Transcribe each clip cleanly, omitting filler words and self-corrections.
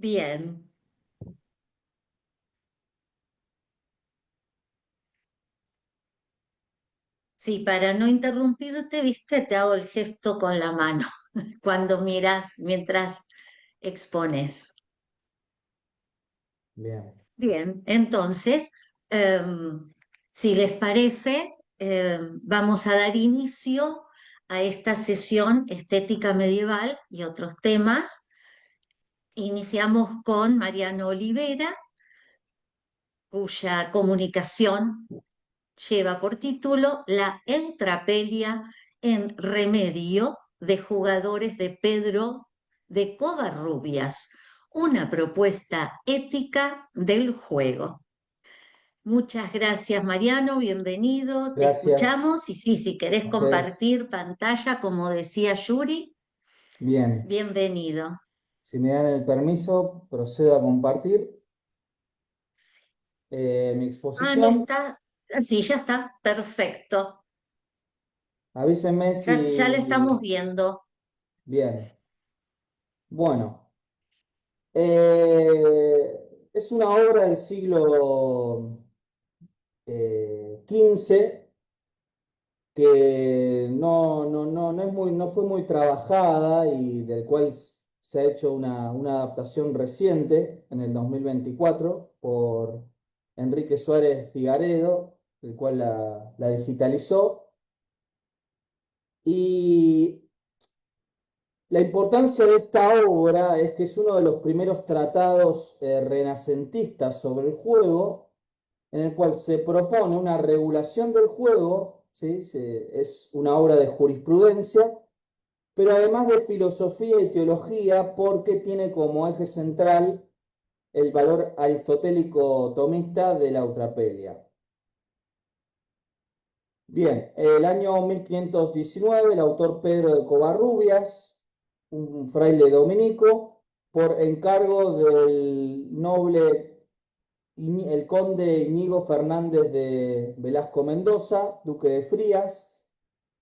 Bien. Sí, para no interrumpirte, viste, te hago el gesto con la mano cuando miras, mientras expones. Bien, Bien, entonces, si les parece, vamos a dar inicio a esta sesión estética medieval y otros temas. Iniciamos con Mariano Olivera, cuya comunicación lleva por título La Eutrapelia en remedio de jugadores de Pedro de Covarrubias, una propuesta ética del juego. Muchas gracias, Mariano, bienvenido, te gracias escuchamos y sí, si querés a ustedes. compartir pantalla, como decía Yuri, Bien, bienvenido. si me dan el permiso, procedo a compartir Sí. mi Ah, no exposición. está, sí, ya está, perfecto. Avísenme Ya la estamos si... viendo. Bien, bueno, es una obra del siglo XV que no es no fue muy trabajada y del cual se ha hecho una adaptación reciente en el 2024 por Enrique Suárez Figaredo, el cual la digitalizó. Y la importancia de esta obra es que es uno de los primeros tratados renacentistas sobre el juego, en el cual se propone una regulación del juego, ¿sí? Es una obra de jurisprudencia, pero además de filosofía y teología, porque tiene como eje central el valor aristotélico tomista de la eutrapelia. Bien, el año 1519, el autor Pedro de Covarrubias, un fraile dominico, por encargo del noble el conde Íñigo Fernández de Velasco Mendoza, duque de Frías.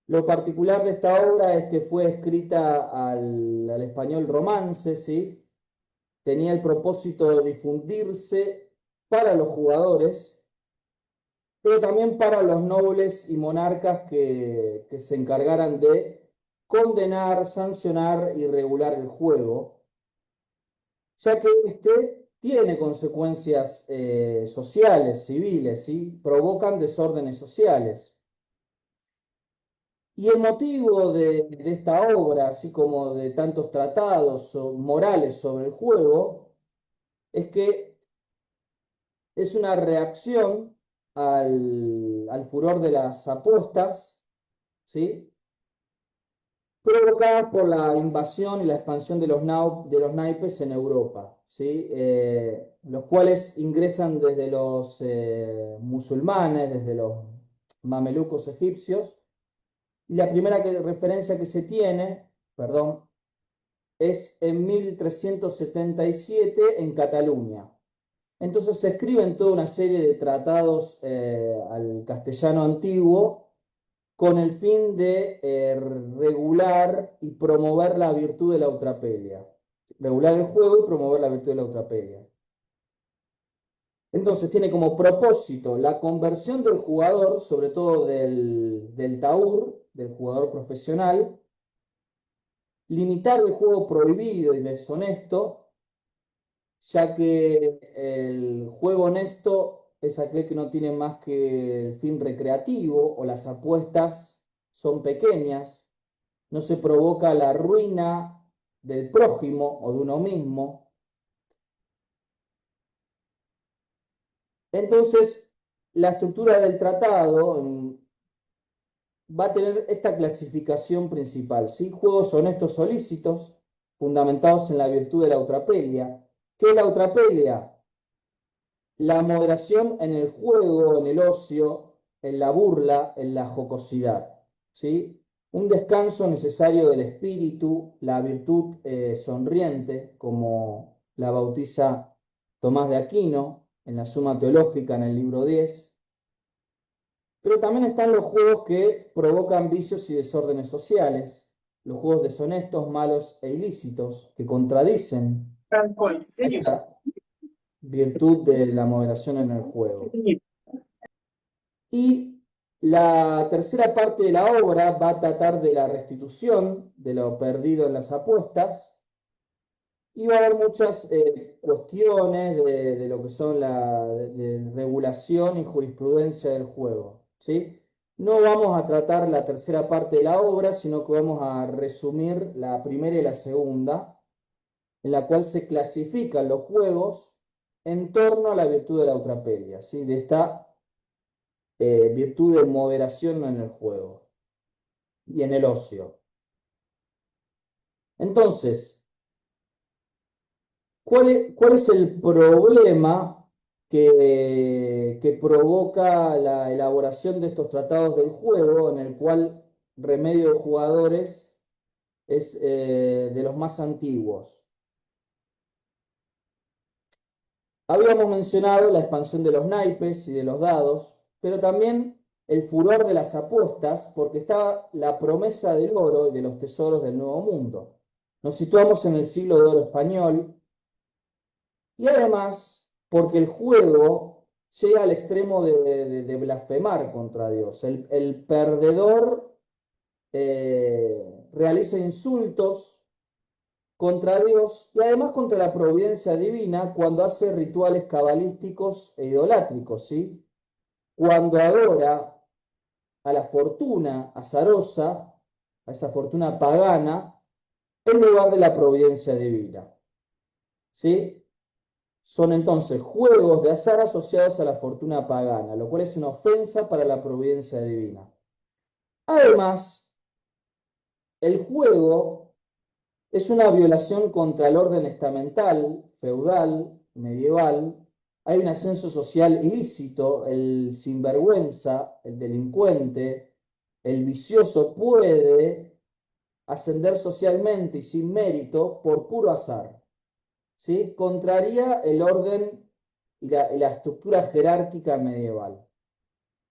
Lo particular de esta obra es que fue escrita al español romance, ¿sí? Tenía el propósito de difundirse para los jugadores, pero también para los nobles y monarcas que se encargaran de condenar, sancionar y regular el juego, ya que este tiene consecuencias sociales, civiles, ¿sí? Provocan desórdenes sociales. Y el motivo de esta obra, así como de tantos tratados morales sobre el juego, es que es una reacción al furor de las apuestas, ¿sí? Provocadas por la invasión y la expansión de de los naipes en Europa, ¿sí? Los cuales ingresan desde los musulmanes, desde los mamelucos egipcios, y la primera referencia que se tiene, perdón, es en 1377 en Cataluña. Entonces se escriben toda una serie de tratados al castellano antiguo con el fin de regular y promover la virtud de la eutrapelia. Regular el juego y promover la virtud de la eutrapelia. Entonces tiene como propósito la conversión del jugador, sobre todo del taur, del jugador profesional, limitar el juego prohibido y deshonesto, ya que el juego honesto es aquel que no tiene más que el fin recreativo o las apuestas son pequeñas, no se provoca la ruina del prójimo o de uno mismo. Entonces, la estructura del tratado va a tener esta clasificación principal, ¿sí? Juegos honestos o lícitos, fundamentados en la virtud de la eutrapelia. ¿Qué es la eutrapelia? La moderación en el juego, en el ocio, en la burla, en la jocosidad, ¿sí? Un descanso necesario del espíritu, la virtud sonriente, como la bautiza Tomás de Aquino en la Suma Teológica en el libro 10. Pero también están los juegos que provocan vicios y desórdenes sociales, los juegos deshonestos, malos e ilícitos, que contradicen esta virtud de la moderación en el juego. Y la tercera parte de la obra va a tratar de la restitución de lo perdido en las apuestas. Y va a haber muchas cuestiones de lo que son de regulación y jurisprudencia del juego, ¿sí? No vamos a tratar la tercera parte de la obra, sino que vamos a resumir la primera y la segunda, en la cual se clasifican los juegos en torno a la virtud de la eutrapelia, ¿sí? De esta virtud de moderación en el juego y en el ocio. Entonces, ¿cuál es el problema que provoca la elaboración de estos tratados del juego, en el cual Remedio de Jugadores es de los más antiguos? Habíamos mencionado la expansión de los naipes y de los dados, pero también el furor de las apuestas, porque estaba la promesa del oro y de los tesoros del Nuevo Mundo. Nos situamos en el siglo de oro español, y además porque el juego llega al extremo de blasfemar contra Dios. El perdedor realiza insultos contra Dios y además contra la providencia divina cuando hace rituales cabalísticos e idolátricos, ¿sí? Cuando adora a la fortuna azarosa, a esa fortuna pagana, en lugar de la providencia divina, ¿sí? Son entonces juegos de azar asociados a la fortuna pagana, lo cual es una ofensa para la providencia divina. Además, el juego es una violación contra el orden estamental, feudal, medieval. Hay un ascenso social ilícito, el sinvergüenza, el delincuente, el vicioso puede ascender socialmente y sin mérito por puro azar, ¿sí? Contraría el orden y la estructura jerárquica medieval.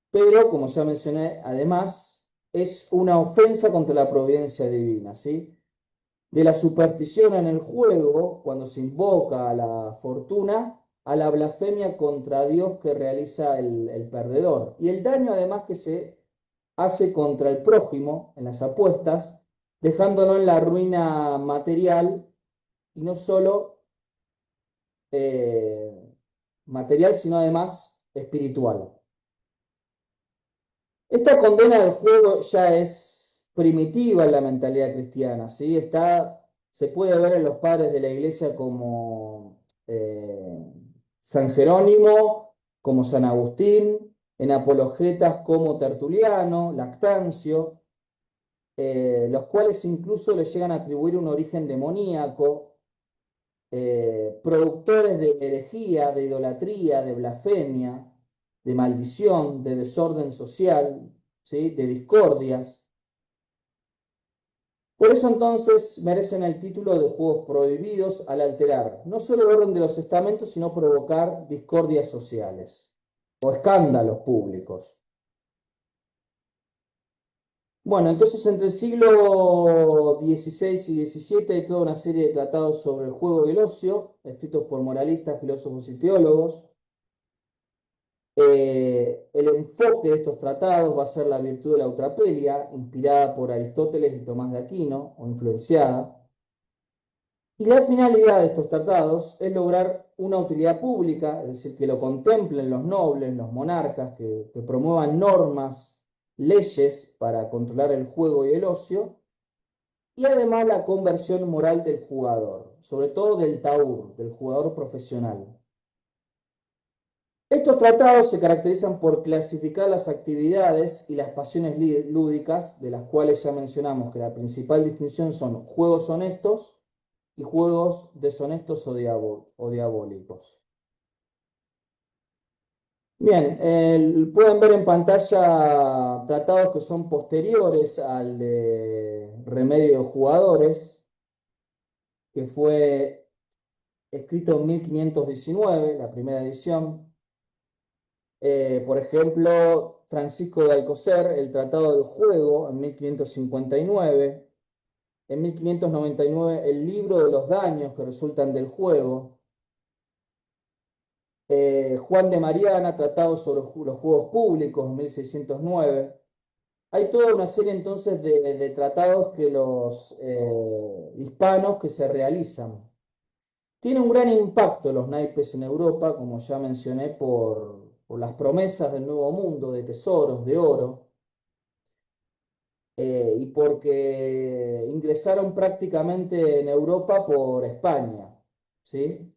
Pero, como ya mencioné, además, es una ofensa contra la providencia divina, ¿sí? De la superstición en el juego, cuando se invoca a la fortuna, a la blasfemia contra Dios que realiza el perdedor. Y el daño, además, que se hace contra el prójimo en las apuestas, dejándolo en la ruina material y no solo material, sino además espiritual. Esta condena del juego ya es primitiva en la mentalidad cristiana, ¿sí? Se puede ver en los padres de la iglesia como San Jerónimo, como San Agustín, en apologetas como Tertuliano, Lactancio, los cuales incluso le llegan a atribuir un origen demoníaco, productores de herejía, de idolatría, de blasfemia, de maldición, de desorden social, ¿sí? De discordias. Por eso entonces merecen el título de juegos prohibidos al alterar no solo el orden de los estamentos, sino provocar discordias sociales o escándalos públicos. Bueno, entonces entre el siglo XVI y XVII hay toda una serie de tratados sobre el juego y el ocio, escritos por moralistas, filósofos y teólogos. El enfoque de estos tratados va a ser la virtud de la eutrapelia, inspirada por Aristóteles y Tomás de Aquino, o influenciada. Y la finalidad de estos tratados es lograr una utilidad pública, es decir, que lo contemplen los nobles, los monarcas, que promuevan normas, leyes para controlar el juego y el ocio, y además la conversión moral del jugador, sobre todo del taur, del jugador profesional. Estos tratados se caracterizan por clasificar las actividades y las pasiones lúdicas, de las cuales ya mencionamos que la principal distinción son juegos honestos y juegos deshonestos o diabólicos. Bien, pueden ver en pantalla tratados que son posteriores al de Remedio de Jugadores, que fue escrito en 1519, la primera edición. Por ejemplo, Francisco de Alcocer, el Tratado del Juego, en 1559. en 1599 el libro de los daños que resultan del juego. Juan de Mariana, Tratado sobre los Juegos Públicos, en 1609. Hay toda una serie entonces de tratados que los hispanos que se realizan. Tiene un gran impacto los naipes en Europa, como ya mencioné, por las promesas del Nuevo Mundo, de tesoros, de oro, y porque ingresaron prácticamente en Europa por España, ¿sí?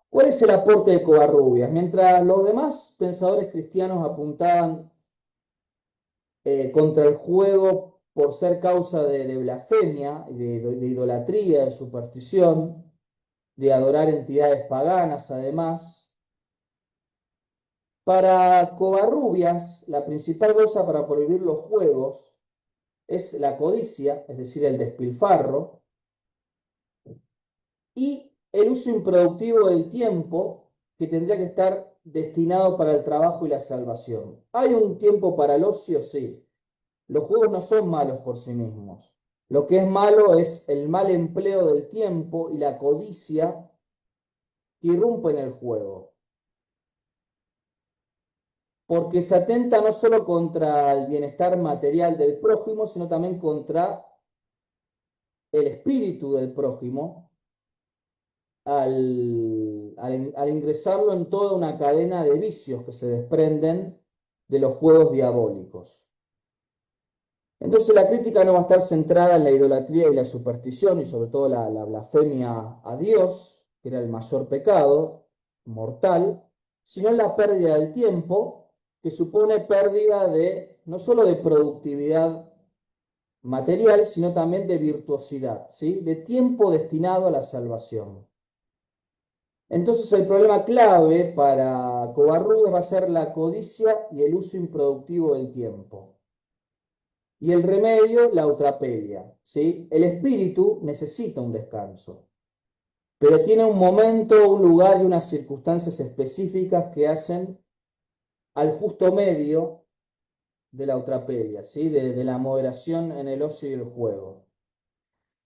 ¿Cuál es el aporte de Covarrubias? Mientras los demás pensadores cristianos apuntaban contra el juego por ser causa de blasfemia, de idolatría, de superstición, de adorar entidades paganas además. Para Covarrubias, la principal causa para prohibir los juegos es la codicia, es decir, el despilfarro, y el uso improductivo del tiempo que tendría que estar destinado para el trabajo y la salvación. ¿Hay un tiempo para el ocio? Sí. Los juegos no son malos por sí mismos. Lo que es malo es el mal empleo del tiempo y la codicia que irrumpe en el juego. Porque se atenta no solo contra el bienestar material del prójimo, sino también contra el espíritu del prójimo al ingresarlo en toda una cadena de vicios que se desprenden de los juegos diabólicos. Entonces la crítica no va a estar centrada en la idolatría y la superstición y sobre todo la blasfemia a Dios, que era el mayor pecado mortal, sino en la pérdida del tiempo, que supone pérdida de no solo de productividad material, sino también de virtuosidad, ¿sí? De tiempo destinado a la salvación. Entonces el problema clave para Covarrubias va a ser la codicia y el uso improductivo del tiempo. Y el remedio, la eutrapelia, ¿sí? El espíritu necesita un descanso, pero tiene un momento, un lugar y unas circunstancias específicas que hacen al justo medio de la eutrapelia, ¿sí? De la moderación en el ocio y el juego.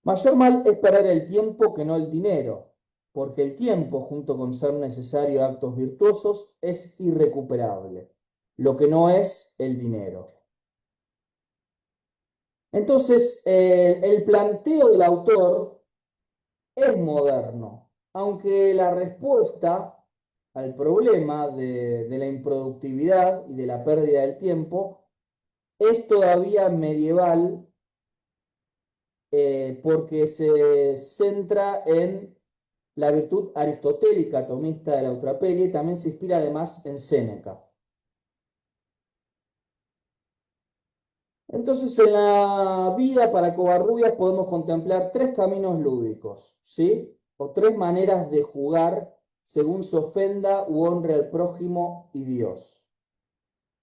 Mayor mal es perder el tiempo que no el dinero, porque el tiempo, junto con ser necesario a actos virtuosos, es irrecuperable, lo que no es el dinero. Entonces, el planteo del autor es moderno, aunque la respuesta al problema de la improductividad y de la pérdida del tiempo es todavía medieval, porque se centra en la virtud aristotélica tomista de la eutrapelia y también se inspira además en Séneca. Entonces, en la vida para Covarrubias podemos contemplar tres caminos lúdicos, ¿sí? O tres maneras de jugar según se ofenda u honre al prójimo y Dios.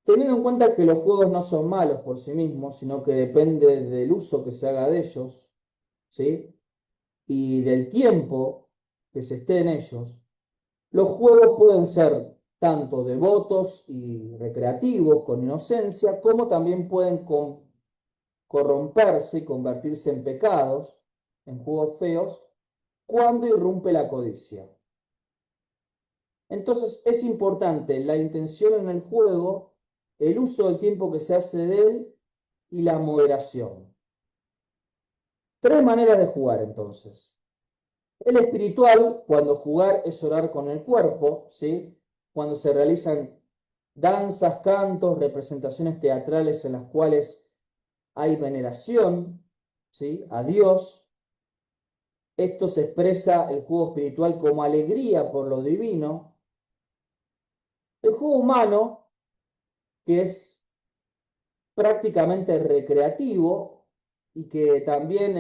Teniendo en cuenta que los juegos no son malos por sí mismos, sino que depende del uso que se haga de ellos, ¿sí? Y del tiempo que se esté en ellos, los juegos pueden ser tanto devotos y recreativos, con inocencia, como también pueden corromperse y convertirse en pecados, en juegos feos, cuando irrumpe la codicia. Entonces es importante la intención en el juego, el uso del tiempo que se hace de él y la moderación. Tres maneras de jugar entonces. El espiritual, cuando jugar es orar con el cuerpo, ¿sí? Cuando se realizan danzas, cantos, representaciones teatrales en las cuales hay veneración, ¿sí? A Dios. Esto se expresa el juego espiritual como alegría por lo divino. El juego humano, que es prácticamente recreativo y que también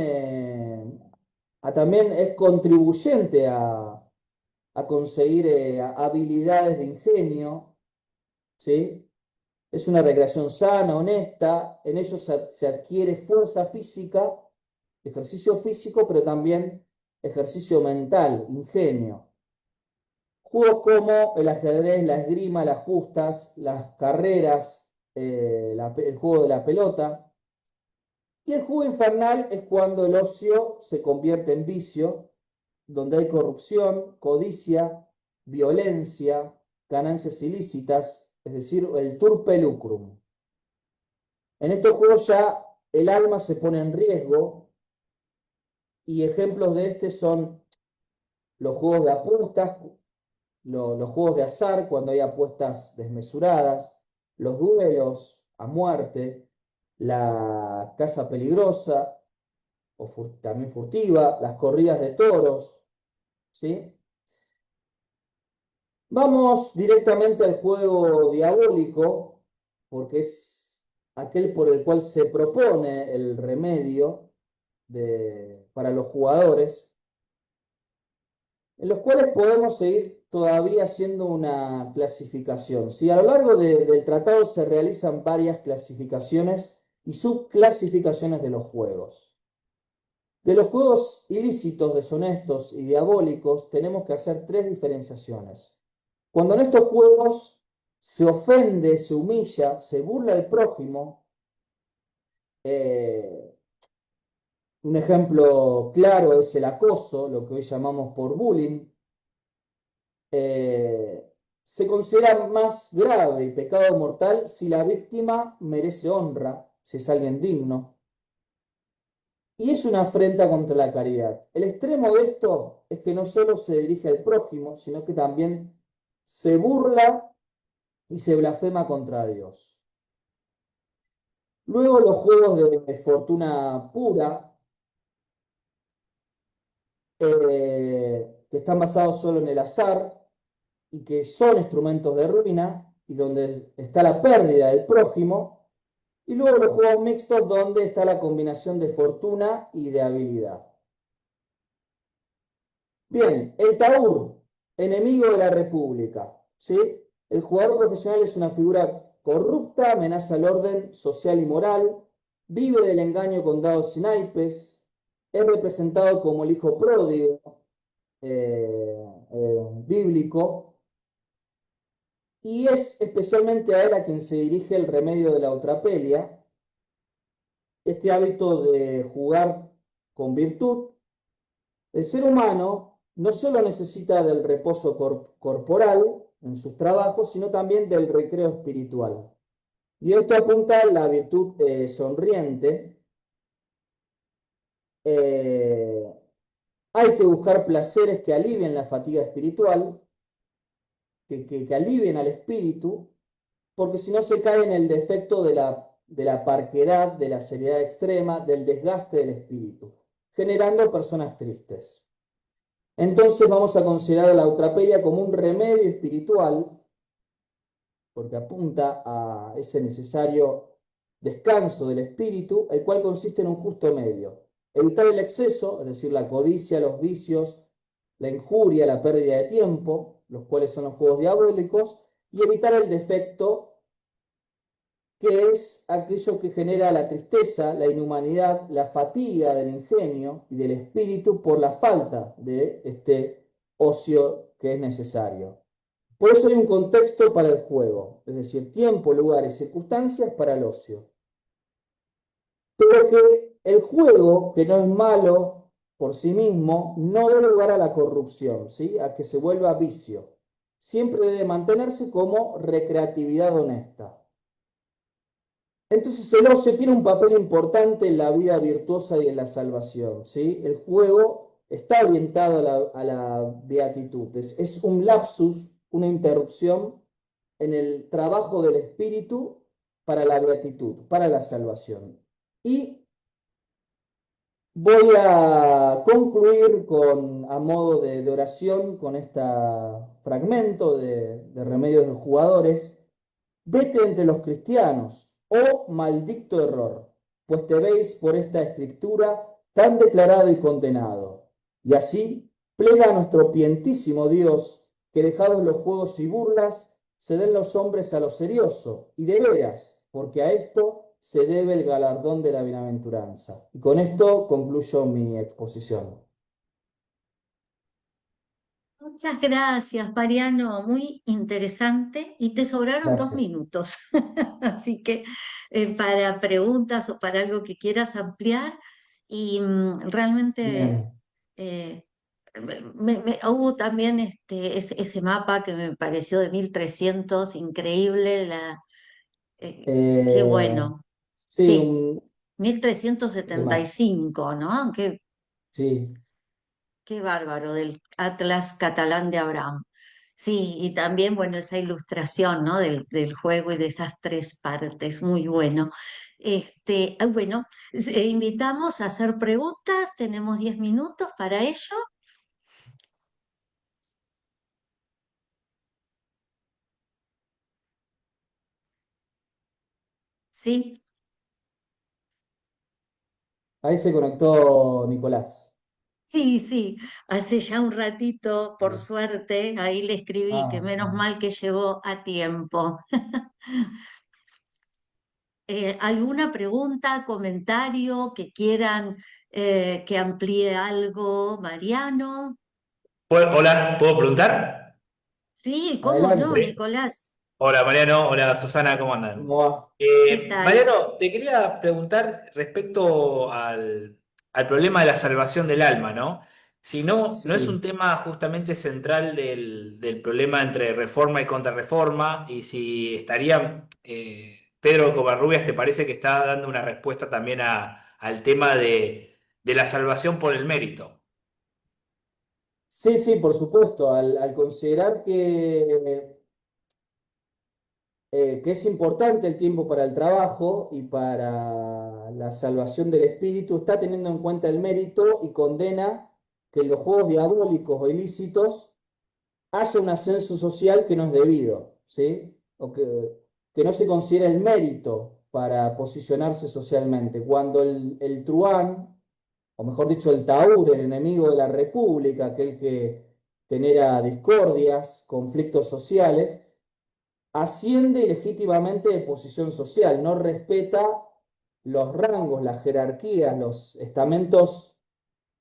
es contribuyente a conseguir habilidades de ingenio, ¿sí? Es una recreación sana, honesta, en ello se adquiere fuerza física, ejercicio físico, pero también ejercicio mental, ingenio. Juegos como el ajedrez, la esgrima, las justas, las carreras, el juego de la pelota, Y el juego infernal es cuando el ocio se convierte en vicio, donde hay corrupción, codicia, violencia, ganancias ilícitas, es decir, el turpe lucrum. En estos juegos ya el alma se pone en riesgo y ejemplos de este son los juegos de apuestas, los juegos de azar cuando hay apuestas desmesuradas, los duelos a muerte, la caza peligrosa o también furtiva, las corridas de toros, ¿sí? Vamos directamente al juego diabólico, porque es aquel por el cual se propone el remedio para los jugadores, en los cuales podemos seguir todavía haciendo una clasificación. ¿Sí? A lo largo del tratado se realizan varias clasificaciones y subclasificaciones de los juegos. De los juegos ilícitos, deshonestos y diabólicos tenemos que hacer tres diferenciaciones. Cuando en estos juegos se ofende, se humilla, se burla al prójimo, un ejemplo claro es el acoso, lo que hoy llamamos por bullying, se considera más grave y pecado mortal si la víctima merece honra, si es alguien digno, y es una afrenta contra la caridad. El extremo de esto es que no solo se dirige al prójimo, sino que también se burla y se blasfema contra Dios. Luego los juegos de fortuna pura, que están basados solo en el azar y que son instrumentos de ruina y donde está la pérdida del prójimo. Y luego los juegos mixtos donde está la combinación de fortuna y de habilidad. Bien, el Taur, enemigo de la República, ¿sí? El jugador profesional es una figura corrupta, amenaza el orden social y moral, vive del engaño con dados y naipes, es representado como el hijo pródigo bíblico, y es especialmente a él a quien se dirige el remedio de la eutrapelia, este hábito de jugar con virtud. El ser humano no solo necesita del reposo corporal en sus trabajos, sino también del recreo espiritual. Y esto apunta a la virtud sonriente. Hay que buscar placeres que alivien la fatiga espiritual, que alivien al espíritu, porque si no se cae en el defecto de la parquedad, de la seriedad extrema, del desgaste del espíritu, generando personas tristes. Entonces vamos a considerar a la eutrapelia como un remedio espiritual, porque apunta a ese necesario descanso del espíritu, el cual consiste en un justo medio. Evitar el exceso, es decir, la codicia, los vicios, la injuria, la pérdida de tiempo, los cuales son los juegos diabólicos, y evitar el defecto, que es aquello que genera la tristeza, la inhumanidad, la fatiga del ingenio y del espíritu por la falta de este ocio que es necesario. Por eso hay un contexto para el juego, es decir, tiempo, lugar y circunstancias para el ocio. Pero que el juego, que no es malo por sí mismo, no da lugar a la corrupción, ¿sí? A que se vuelva vicio. Siempre debe mantenerse como recreatividad honesta. Entonces el ocio tiene un papel importante en la vida virtuosa y en la salvación, ¿sí? El juego está orientado a la beatitud, es un lapsus, una interrupción en el trabajo del espíritu para la beatitud, para la salvación. Y voy a concluir a modo de oración con este fragmento de Remedios de Jugadores. Vete entre los cristianos, oh maldicto error, pues te veis por esta escritura tan declarado y condenado. Y así plega a nuestro pientísimo Dios, que dejados los juegos y burlas, se den los hombres a lo serioso, y de veras, porque a esto se debe el galardón de la bienaventuranza. Y con esto concluyo mi exposición. Muchas gracias, Mariano. Muy interesante. Y te sobraron dos Gracias. minutos. Así que para preguntas o para algo que quieras ampliar. Y realmente Bien. eh, hubo también ese mapa que me pareció de 1300 increíble. Qué Eh, bueno. sí, Sí, mil trescientos setenta y tema. cinco, ¿no? Sí, Qué bárbaro, del Atlas Catalán de Abraham. Sí, y también, bueno, esa ilustración, ¿no? Del juego y de esas tres partes, muy bueno. Bueno, invitamos a hacer preguntas, tenemos 10 minutos para ello. Sí, ahí se conectó Nicolás. sí, sí, hace ya un ratito, por Bien. suerte, ahí le escribí que Ah, menos bueno. mal que llegó a tiempo. ¿Alguna pregunta, comentario que quieran que amplíe algo, Mariano? Hola, ¿puedo preguntar? Sí, ¿cómo no, Adelante. Sí. Nicolás? Hola Mariano, hola Susana, ¿cómo andan? ¿Cómo va? ¿Qué tal? Mariano, te quería preguntar respecto al problema de la salvación del alma, ¿no? Si no es un Sí. tema justamente central del problema entre reforma y contrarreforma, y si estaría Pedro Covarrubias, ¿te parece que está dando una respuesta también al tema de la salvación por el mérito? Sí, sí, por supuesto. Al considerar que es importante el tiempo para el trabajo y para la salvación del espíritu, está teniendo en cuenta el mérito y condena que en los juegos diabólicos o ilícitos haya un ascenso social que no es debido, ¿sí? Que no se considera el mérito para posicionarse socialmente. Cuando el truán, o mejor dicho, el taur, el enemigo de la república, aquel que genera discordias, conflictos sociales, asciende ilegítimamente de posición social, no respeta los rangos, las jerarquías, los estamentos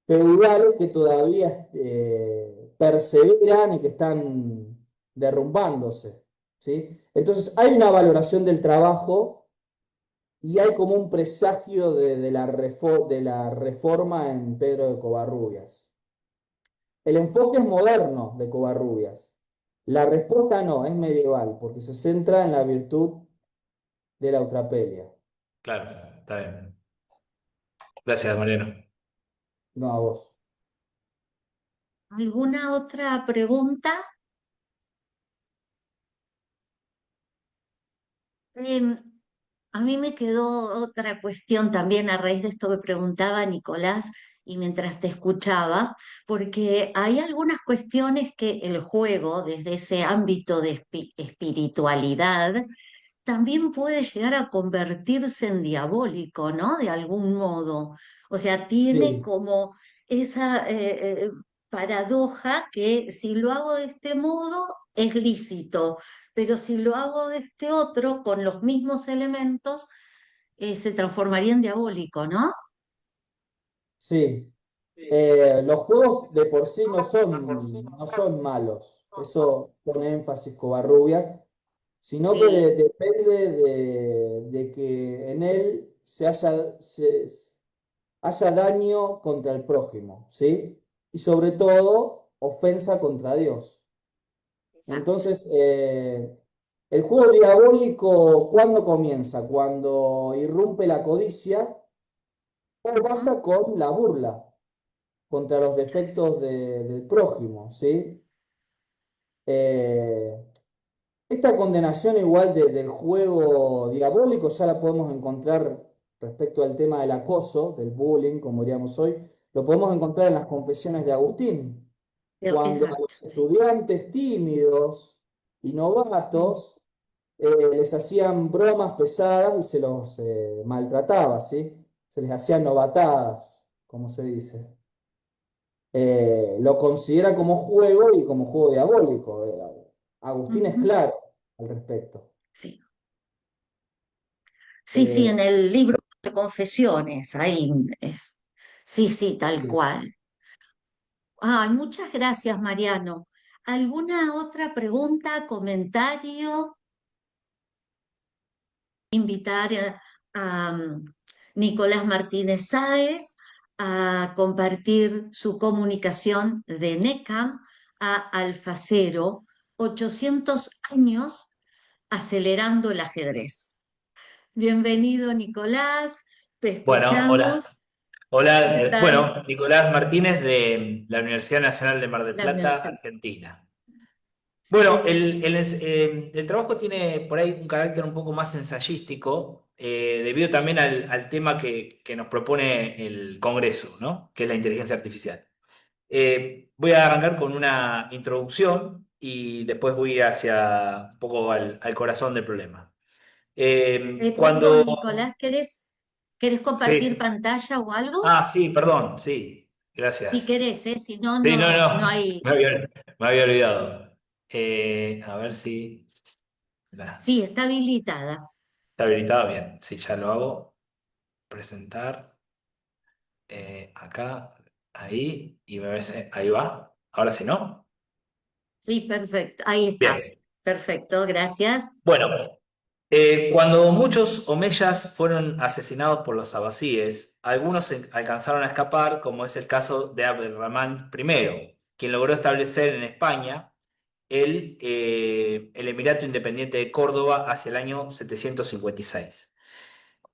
feudales que todavía perseveran y que están derrumbándose, ¿sí? Entonces hay una valoración del trabajo y hay como un presagio de la reforma en Pedro de Covarrubias. El enfoque es moderno de Covarrubias. La respuesta no, es medieval, porque se centra en la virtud de la eutrapelia. Claro, está bien. Gracias, Mariano. No a vos. ¿Alguna otra pregunta? Em, a mí me quedó otra cuestión también a raíz de esto que preguntaba Nicolás y mientras te escuchaba, porque hay algunas cuestiones que el juego, desde ese ámbito de espiritualidad, también puede llegar a convertirse en diabólico, ¿no? De algún modo. O sea, tiene Sí, como esa paradoja que si lo hago de este modo es lícito, pero si lo hago de este otro con los mismos elementos, se transformaría en diabólico, ¿no? sí. Los juegos de por sí no son malos, eso pone énfasis Covarrubias, sino que Sí. depende de que en él haya daño contra el prójimo, ¿sí? Y sobre todo, ofensa contra Dios. Exacto. Entonces, el juego diabólico, ¿cuándo comienza? Cuando irrumpe la codicia, o Ujú. basta con la burla contra los defectos del prójimo, ¿sí? Eh, esta condenación igual del juego diabólico ya la podemos encontrar respecto al tema del acoso, del bullying, como diríamos hoy, lo podemos encontrar en las confesiones de Agustín, cuando a Exacto, los sí. estudiantes tímidos y novatos les hacían bromas pesadas y se los maltrataba, ¿sí? Se les hacían novatadas, como se dice. Lo considera como juego y como juego diabólico. Agustín es Ujú. claro al respecto. Sí. Sí, sí, en Eh, el libro de confesiones, ahí es. Sí, sí, tal sí, cual. Ay, muchas gracias, Mariano. ¿Alguna otra pregunta, comentario? Invitar a Nicolás Martínez Sáez a compartir su comunicación de NECAM a Alfacero, 800 años acelerando el ajedrez. Bienvenido, Nicolás, te Bueno, hola. escuchamos. Hola, ¿Qué tal? bueno, Nicolás Martínez de la Universidad Nacional de Mar del La Plata, universidad. Argentina. Bueno, el trabajo tiene por ahí un carácter un poco más ensayístico, debido también al tema que nos propone el Congreso, ¿no? Que es la inteligencia artificial. Voy a arrancar con una introducción y después voy hacia un poco al corazón del problema. Perdón, Cuando... Nicolás, ¿querés compartir Sí. pantalla o algo? Ah, sí, perdón, sí, Si gracias. querés, si no, Sí, no, no no, hay. me había olvidado. A ver si Sí, está habilitada. está habilitado bien. Sí, ya lo hago. Presentar acá, ahí, y me parece, ahí va. Ahora sí, ¿no? Sí, perfecto. Ahí Bien. estás. Perfecto, gracias. Bueno, cuando muchos omeyas fueron asesinados por los abasíes, algunos alcanzaron a escapar, como es el caso de Abderramán I, quien logró establecer en España el Emirato Independiente de Córdoba hacia el año 756.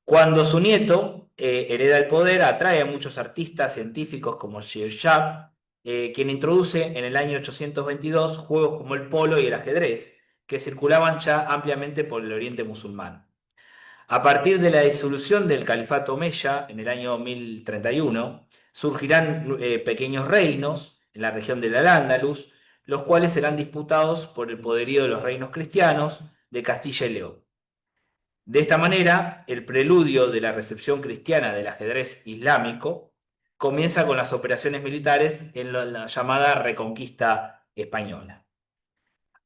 Cuando su nieto hereda el poder, atrae a muchos artistas científicos como Shirshab, quien introduce en el año 822 juegos como el polo y el ajedrez, que circulaban ya ampliamente por el oriente musulmán. A partir de la disolución del califato omeya en el año 1031, surgirán pequeños reinos en la región del Al-Ándalus, los cuales serán disputados por el poderío de los reinos cristianos de Castilla y León. De esta manera, el preludio de la recepción cristiana del ajedrez islámico comienza con las operaciones militares en la llamada Reconquista Española.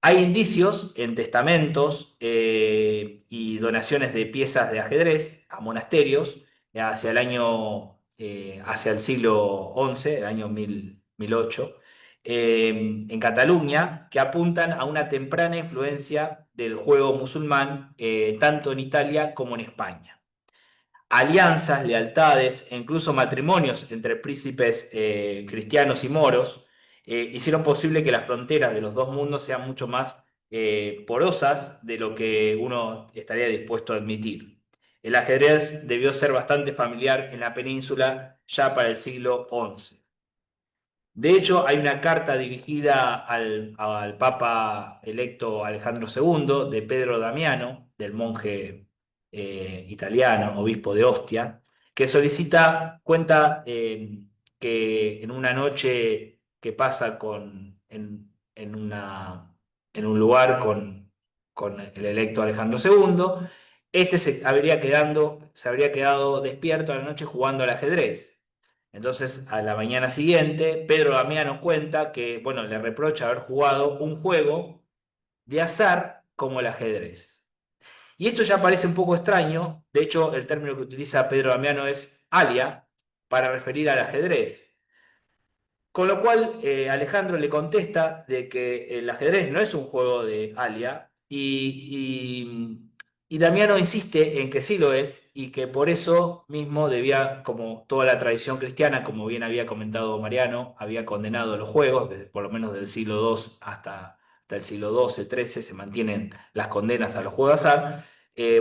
Hay indicios en testamentos y donaciones de piezas de ajedrez a monasterios hacia hacia el siglo XI, el año 1008, en Cataluña, que apuntan a una temprana influencia del juego musulmán, tanto en Italia como en España. Alianzas, lealtades e incluso matrimonios entre príncipes cristianos y moros hicieron posible que las fronteras de los dos mundos sean mucho más porosas de lo que uno estaría dispuesto a admitir. El ajedrez debió ser bastante familiar en la península ya para el siglo XI. De hecho, hay una carta dirigida al Papa electo Alejandro II de Pedro Damiano, del monje italiano, obispo de Ostia, que cuenta que en una noche que pasa en un lugar con el electo Alejandro II, este se habría quedado despierto a la noche jugando al ajedrez. Entonces, a la mañana siguiente, Pedro Damiano cuenta que, bueno, le reprocha haber jugado un juego de azar como el ajedrez. Y esto ya parece un poco extraño. De hecho, el término que utiliza Pedro Damiano es alia para referir al ajedrez. Con lo cual, Alejandro le contesta de que el ajedrez no es un juego de alia y Damiano insiste en que sí lo es y que por eso mismo debía, como toda la tradición cristiana, como bien había comentado Mariano, había condenado los juegos, desde, por lo menos del siglo II hasta el siglo XII, XIII, se mantienen las condenas a los juegos de azar.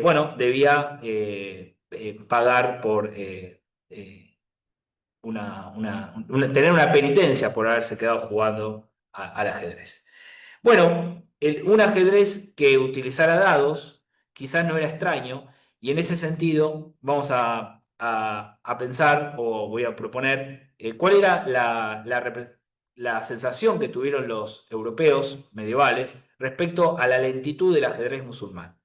Bueno, debía pagar por... tener una penitencia por haberse quedado jugando al ajedrez. Bueno, un ajedrez que utilizara dados quizás no era extraño y en ese sentido vamos a pensar o voy a proponer cuál era la sensación que tuvieron los europeos medievales respecto a la lentitud del ajedrez musulmán.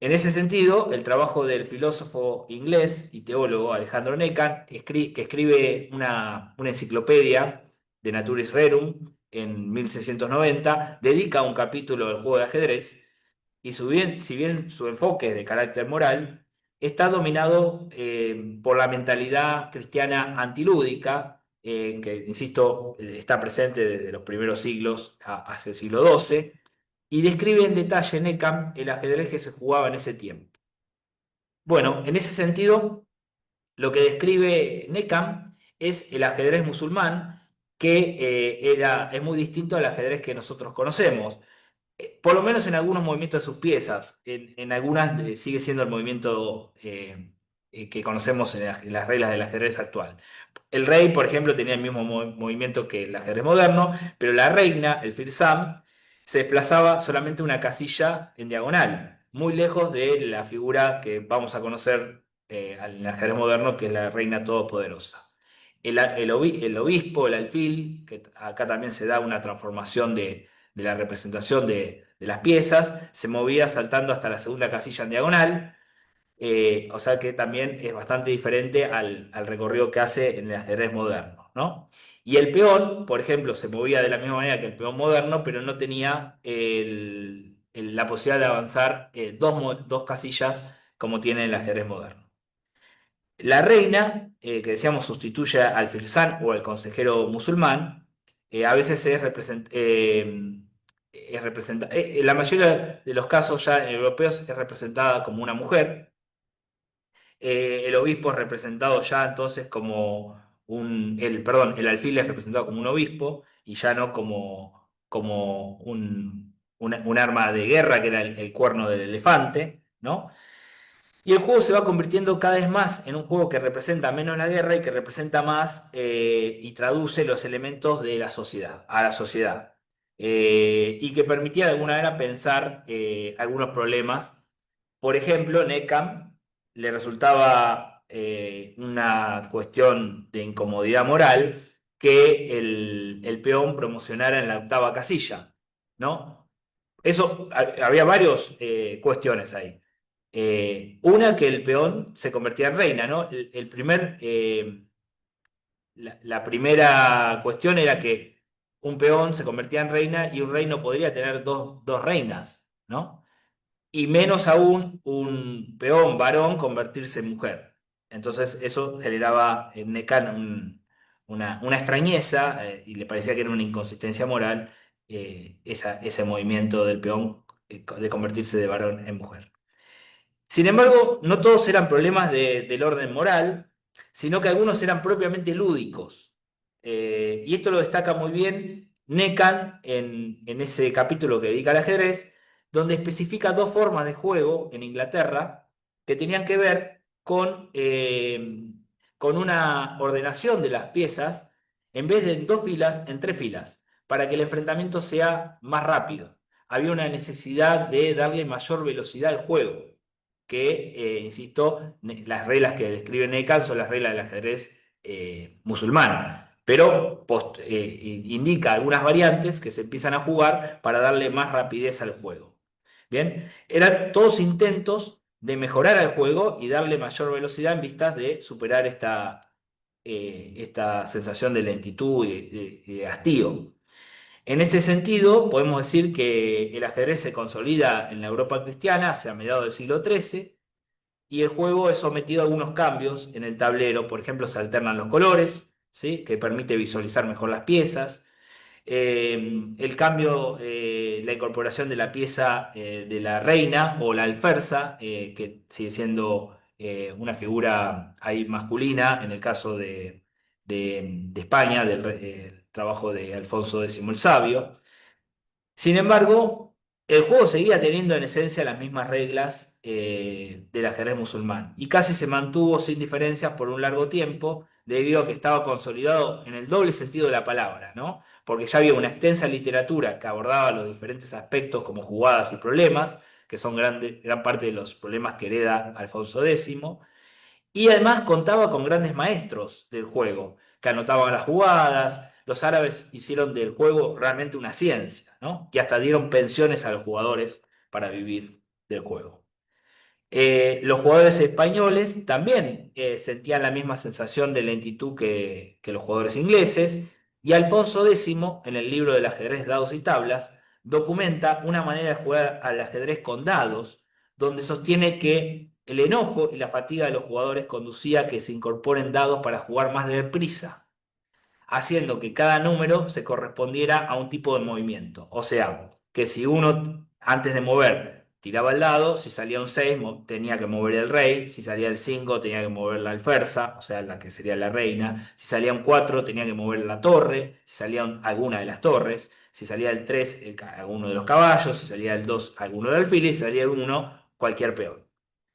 En ese sentido, el trabajo del filósofo inglés y teólogo Alejandro Necan, que escribe una enciclopedia de Naturis Rerum en 1690, dedica un capítulo al juego de ajedrez y si bien su enfoque es de carácter moral, está dominado por la mentalidad cristiana antilúdica que, insisto, está presente desde los primeros siglos hacia el siglo XII, y describe en detalle Necam el ajedrez que se jugaba en ese tiempo. Bueno, en ese sentido, lo que describe Necam es el ajedrez musulmán, que es muy distinto al ajedrez que nosotros conocemos. Por lo menos en algunos movimientos de sus piezas. En algunas sigue siendo el movimiento que conocemos en las reglas del ajedrez actual. El rey, por ejemplo, tenía el mismo movimiento que el ajedrez moderno, pero la reina, el Firsam, se desplazaba solamente una casilla en diagonal, muy lejos de la figura que vamos a conocer en el ajedrez moderno, que es la reina todopoderosa. El obispo, el alfil, que acá también se da una transformación de la representación de las piezas, se movía saltando hasta la segunda casilla en diagonal, o sea que también es bastante diferente al recorrido que hace en el ajedrez moderno, ¿no? Y el peón, por ejemplo, se movía de la misma manera que el peón moderno, pero no tenía la posibilidad de avanzar dos casillas como tiene el ajedrez moderno. La reina, que decíamos sustituye al firzán o al consejero musulmán, a veces en la mayoría de los casos ya europeos es representada como una mujer. El obispo es representado ya entonces como el alfil es representado como un obispo y ya no como un arma de guerra que era el cuerno del elefante, ¿no? Y el juego se va convirtiendo cada vez más en un juego que representa menos la guerra y que representa más y traduce los elementos de la sociedad, a la sociedad. Y que permitía de alguna manera pensar algunos problemas. Por ejemplo, Neckham le resultaba una cuestión de incomodidad moral que el peón promocionara en la octava casilla, ¿no? Eso, había varias cuestiones ahí. Una, que el peón se convertía en reina, ¿no? La primera cuestión era que un peón se convertía en reina y un rey no podría tener dos reinas, ¿no? Y menos aún un peón varón convertirse en mujer. Entonces eso generaba en Necan una extrañeza y le parecía que era una inconsistencia moral ese movimiento del peón de convertirse de varón en mujer. Sin embargo, no todos eran problemas del orden moral, sino que algunos eran propiamente lúdicos. Y esto lo destaca muy bien Necan en ese capítulo que dedica al ajedrez, donde especifica dos formas de juego en Inglaterra que tenían que ver con una ordenación de las piezas, en vez de en dos filas, en tres filas, para que el enfrentamiento sea más rápido. Había una necesidad de darle mayor velocidad al juego que, insisto, las reglas que describe Necan son las reglas del ajedrez musulmán, pero indica algunas variantes que se empiezan a jugar para darle más rapidez al juego. Bien, eran todos intentos de mejorar el juego y darle mayor velocidad en vistas de superar esta sensación de lentitud y de hastío. En ese sentido, podemos decir que el ajedrez se consolida en la Europa cristiana hacia mediados del siglo XIII y el juego es sometido a algunos cambios en el tablero. Por ejemplo, se alternan los colores, ¿sí? Que permite visualizar mejor las piezas. El cambio, la incorporación de la pieza de la reina o la alferza, que sigue siendo una figura ahí masculina en el caso de España, del trabajo de Alfonso X el Sabio. Sin embargo, el juego seguía teniendo en esencia las mismas reglas del ajedrez musulmán y casi se mantuvo sin diferencias por un largo tiempo debido a que estaba consolidado en el doble sentido de la palabra, ¿no? Porque ya había una extensa literatura que abordaba los diferentes aspectos como jugadas y problemas, que son gran parte de los problemas que hereda Alfonso X, y además contaba con grandes maestros del juego, que anotaban las jugadas. Los árabes hicieron del juego realmente una ciencia, ¿no? Y hasta dieron pensiones a los jugadores para vivir del juego. Los jugadores españoles también sentían la misma sensación de lentitud que los jugadores ingleses, y Alfonso X, en el libro del ajedrez, dados y tablas, documenta una manera de jugar al ajedrez con dados, donde sostiene que el enojo y la fatiga de los jugadores conducía a que se incorporen dados para jugar más deprisa. haciendo que cada número se correspondiera a un tipo de movimiento. O sea, que si uno antes de mover tiraba el dado, si salía un 6 tenía que mover el rey, si salía el 5 tenía que mover la alferza, o sea, la que sería la reina, si salía un 4 tenía que mover la torre, si salía alguna de las torres, si salía el 3 alguno de los caballos, si salía el 2 alguno del alfil y si salía el 1 cualquier peón,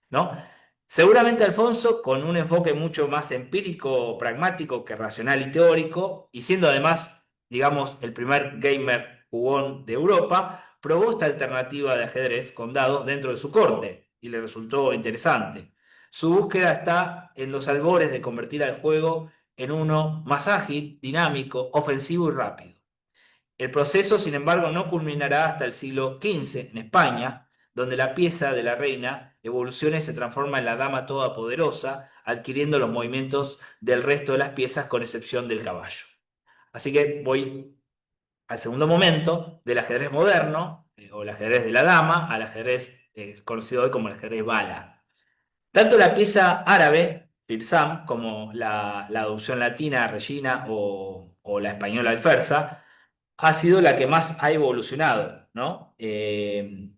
¿no? Seguramente Alfonso, con un enfoque mucho más empírico, pragmático que racional y teórico, y siendo además, digamos, el primer gamer jugón de Europa, probó esta alternativa de ajedrez con dados dentro de su corte y le resultó interesante. Su búsqueda está en los albores de convertir al juego en uno más ágil, dinámico, ofensivo y rápido. El proceso, sin embargo, no culminará hasta el siglo XV en España, donde la pieza de la reina evoluciona y se transforma en la dama todopoderosa, adquiriendo los movimientos del resto de las piezas con excepción del caballo. Así que voy al segundo momento del ajedrez moderno, o el ajedrez de la dama, al ajedrez conocido hoy como el ajedrez bala. Tanto la pieza árabe, Pirsam, como la adopción latina, Regina, o la española Alferza, ha sido la que más ha evolucionado, ¿no? Y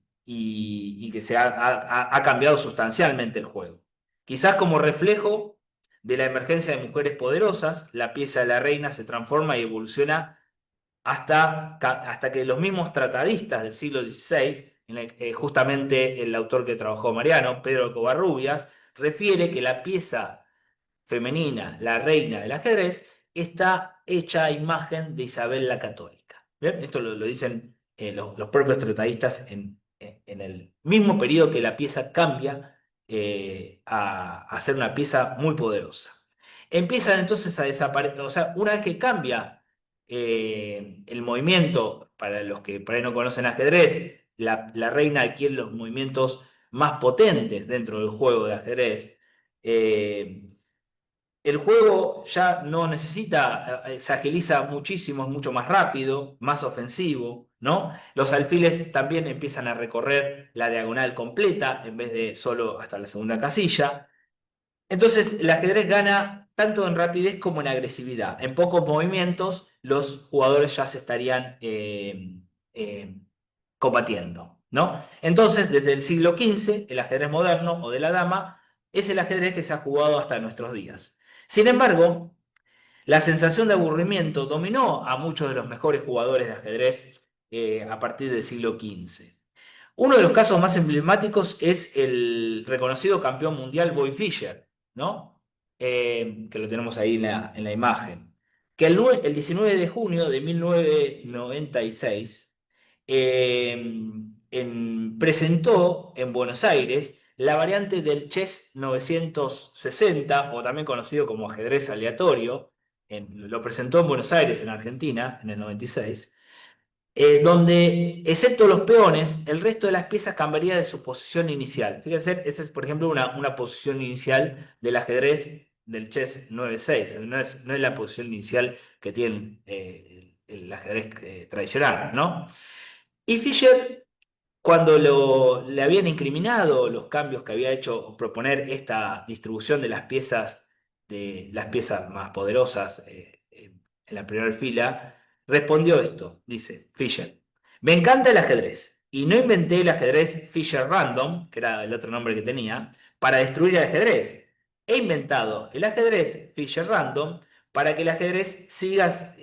que ha cambiado sustancialmente el juego. Quizás como reflejo de la emergencia de mujeres poderosas, la pieza de la reina se transforma y evoluciona hasta que los mismos tratadistas del siglo XVI, justamente el autor que trabajó Mariano, Pedro Covarrubias, refiere que la pieza femenina, la reina del ajedrez, está hecha a imagen de Isabel la Católica. ¿Bien? Esto lo dicen los propios tratadistas en el mismo periodo que la pieza cambia a ser una pieza muy poderosa. Empiezan entonces a desaparecer, o sea, una vez que cambia el movimiento, para los que por ahí no conocen ajedrez, la reina adquiere los movimientos más potentes dentro del juego de ajedrez. El juego ya no necesita, se agiliza muchísimo, es mucho más rápido, más ofensivo, ¿no? Los alfiles también empiezan a recorrer la diagonal completa en vez de solo hasta la segunda casilla. Entonces, el ajedrez gana tanto en rapidez como en agresividad. En pocos movimientos, los jugadores ya se estarían eh, combatiendo, ¿no? Entonces, desde el siglo XV, el ajedrez moderno o de la dama es el ajedrez que se ha jugado hasta nuestros días. Sin embargo, la sensación de aburrimiento dominó a muchos de los mejores jugadores de ajedrez a partir del siglo XV. Uno de los casos más emblemáticos es el reconocido campeón mundial Boy Fischer, ¿no? Que lo tenemos ahí en la imagen. Que el 19 de junio de 1996 presentó en Buenos Aires la variante del Chess 960, o también conocido como ajedrez aleatorio. Lo presentó en Buenos Aires, en Argentina, en el 96, donde, excepto los peones, el resto de las piezas cambiaría de su posición inicial. Fíjense, esa es, por ejemplo, una posición inicial del ajedrez del Chess 96. No es la posición inicial que tiene el ajedrez tradicional, ¿no? Y Fischer, cuando le habían incriminado los cambios que había hecho, proponer esta distribución de las piezas más poderosas en la primera fila, respondió esto, dice Fischer: me encanta el ajedrez y no inventé el ajedrez Fischer Random, que era el otro nombre que tenía, para destruir el ajedrez. He inventado el ajedrez Fischer Random para que el ajedrez siga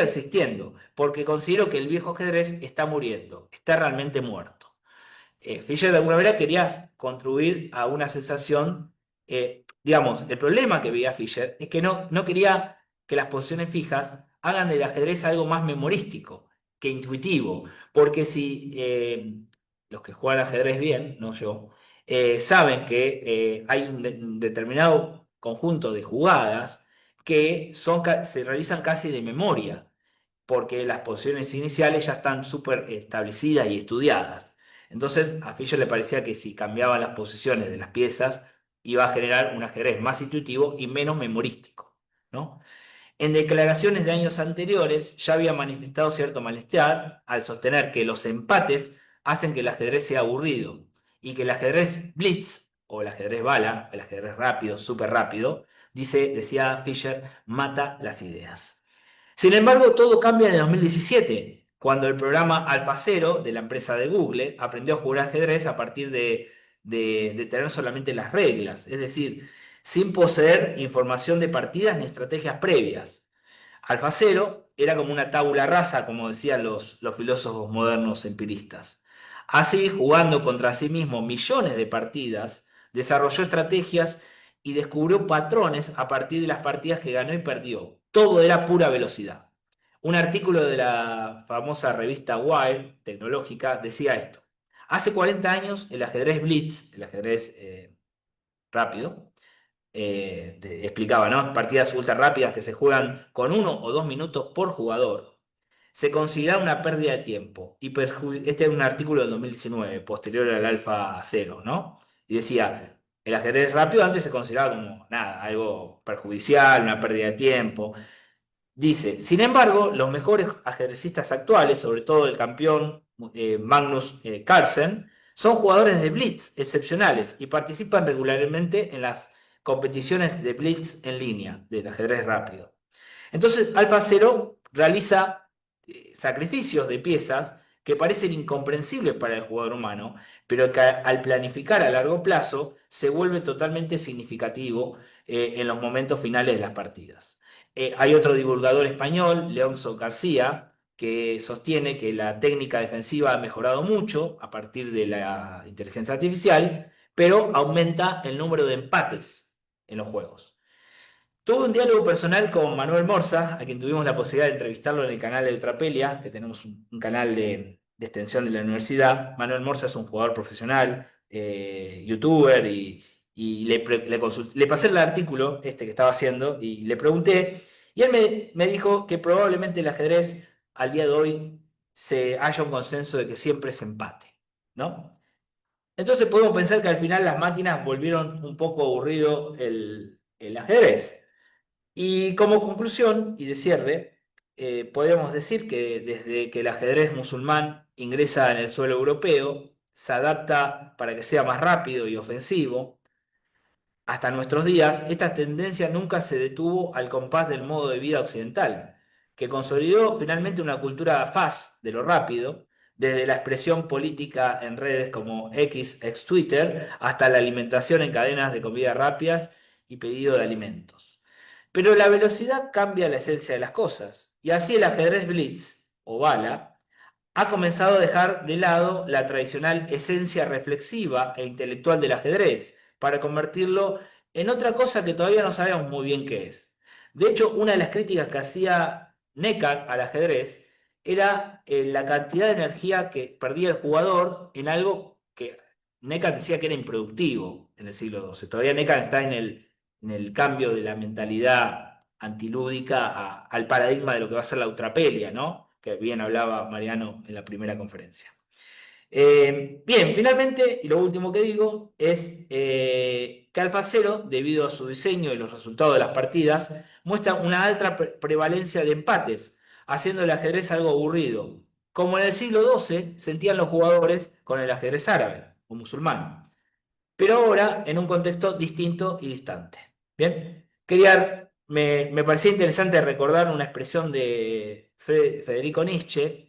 existiendo, porque considero que el viejo ajedrez está muriendo, está realmente muerto. Fischer de alguna manera quería contribuir a una sensación, digamos, el problema que veía Fischer es que no quería que las posiciones fijas hagan del ajedrez algo más memorístico que intuitivo, porque si los que juegan ajedrez bien, no yo, saben que hay un determinado conjunto de jugadas que se realizan casi de memoria, porque las posiciones iniciales ya están súper establecidas y estudiadas. Entonces, a Fischer le parecía que si cambiaban las posiciones de las piezas, iba a generar un ajedrez más intuitivo y menos memorístico, ¿no? En declaraciones de años anteriores ya había manifestado cierto malestar al sostener que los empates hacen que el ajedrez sea aburrido y que el ajedrez blitz, o el ajedrez bala, el ajedrez rápido, súper rápido, decía Fisher, mata las ideas. Sin embargo, todo cambia en el 2017, cuando el programa AlphaZero de la empresa de Google aprendió a jugar ajedrez a partir de tener solamente las reglas, es decir, sin poseer información de partidas ni estrategias previas. AlphaZero era como una tabula rasa, como decían los filósofos modernos empiristas. Así, jugando contra sí mismo millones de partidas, desarrolló estrategias y descubrió patrones a partir de las partidas que ganó y perdió. Todo era pura velocidad. Un artículo de la famosa revista Wired tecnológica decía esto. Hace 40 años el ajedrez blitz, el ajedrez rápido, explicaba, ¿no? Partidas ultra rápidas que se juegan con 1 o 2 minutos por jugador. Se considera una pérdida de tiempo. Este es un artículo del 2019, posterior al Alfa Cero, ¿no? Y decía, el ajedrez rápido antes se consideraba como nada, algo perjudicial, una pérdida de tiempo. Dice, sin embargo, los mejores ajedrecistas actuales, sobre todo el campeón Magnus Carlsen, son jugadores de blitz excepcionales y participan regularmente en las competiciones de blitz en línea, del ajedrez rápido. Entonces, AlphaZero realiza sacrificios de piezas que parecen incomprensibles para el jugador humano, pero que al planificar a largo plazo se vuelve totalmente significativo en los momentos finales de las partidas. Hay otro divulgador español, Leonzo García, que sostiene que la técnica defensiva ha mejorado mucho a partir de la inteligencia artificial, pero aumenta el número de empates en los juegos. Tuve un diálogo personal con Manuel Morsa, a quien tuvimos la posibilidad de entrevistarlo en el canal de Ultrapelia, que tenemos un canal de extensión de la universidad. Manuel Morsa es un jugador profesional, youtuber, y le pasé el artículo este que estaba haciendo y le pregunté, y él me dijo que probablemente el ajedrez al día de hoy haya un consenso de que siempre es empate, ¿no? Entonces podemos pensar que al final las máquinas volvieron un poco aburrido el ajedrez. Y como conclusión y de cierre, podríamos decir que desde que el ajedrez musulmán ingresa en el suelo europeo, se adapta para que sea más rápido y ofensivo, hasta nuestros días, esta tendencia nunca se detuvo al compás del modo de vida occidental, que consolidó finalmente una cultura fast de lo rápido, desde la expresión política en redes como X, ex Twitter, hasta la alimentación en cadenas de comida rápidas y pedido de alimentos. Pero la velocidad cambia la esencia de las cosas, y así el ajedrez blitz, o bala, ha comenzado a dejar de lado la tradicional esencia reflexiva e intelectual del ajedrez, para convertirlo en otra cosa que todavía no sabemos muy bien qué es. De hecho, una de las críticas que hacía Neckar al ajedrez era la cantidad de energía que perdía el jugador en algo que Neckar decía que era improductivo en el siglo XII. Todavía Neckar está en el cambio de la mentalidad antilúdica al paradigma de lo que va a ser la eutrapelia, ¿no? Que bien hablaba Mariano en la primera conferencia. Bien, finalmente, y lo último que digo es que AlphaZero, debido a su diseño y los resultados de las partidas, muestra una alta prevalencia de empates, haciendo el ajedrez algo aburrido, como en el siglo XII sentían los jugadores con el ajedrez árabe o musulmán, pero ahora en un contexto distinto y distante. Bien, me parecía interesante recordar una expresión de Federico Nietzsche,